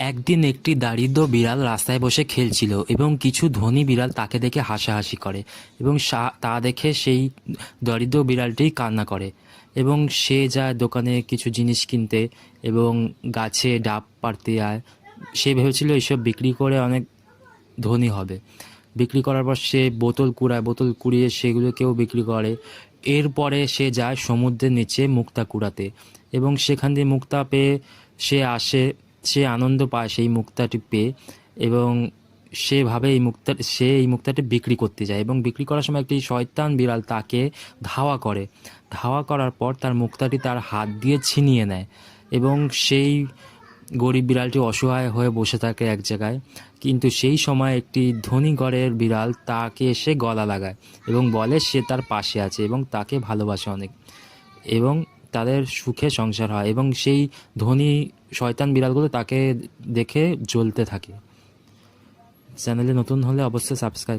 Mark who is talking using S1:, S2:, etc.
S1: একদিন একটি দারিদ্র বিড়াল রাস্তায় বসে খেলছিল এবং কিছু ধনী বিড়াল তাকে দেখে হাসাহাসি করে এবং তা দেখে সেই দরিদ্র বিড়ালটি কান্না করে এবং সে যায় দোকানে কিছু জিনিস কিনতে এবং গাছে ডাব পাড়তে যায়। সে ভেবেছিল এইসব বিক্রি করে অনেক ধনী হবে। বিক্রি করার পর সে বোতল কুড়িয়ে সেগুলোকেও বিক্রি করে। এরপরে সে যায় সমুদ্রের নিচে মুক্তা কুড়াতে এবং সেখান দিয়ে মুক্তা পেয়ে সে আনন্দ পায় সেই মুক্তাটি পেয়ে এবং সে এই মুক্তাটি বিক্রি করতে যায় এবং বিক্রি করার সময় একটি শয়তান বিড়াল তাকে ধাওয়া করার পর তার মুক্তাটি তার হাত দিয়ে ছিনিয়ে নেয় এবং সেই গরিব বিড়ালটি অসহায় হয়ে বসে থাকে এক জায়গায়। কিন্তু সেই সময় একটি ধনী ঘরের বিড়াল তাকে এসে গলা লাগায় এবং বলে সে তার পাশে আছে এবং তাকে ভালোবাসে অনেক এবং তাদের সুখে সংসার হয় এবং সেই ধনী শয়তান বিড়ালগুলো তাকে দেখে জ্বলতে থাকে। চ্যানেলে নতুন হলে অবশ্যই সাবস্ক্রাইব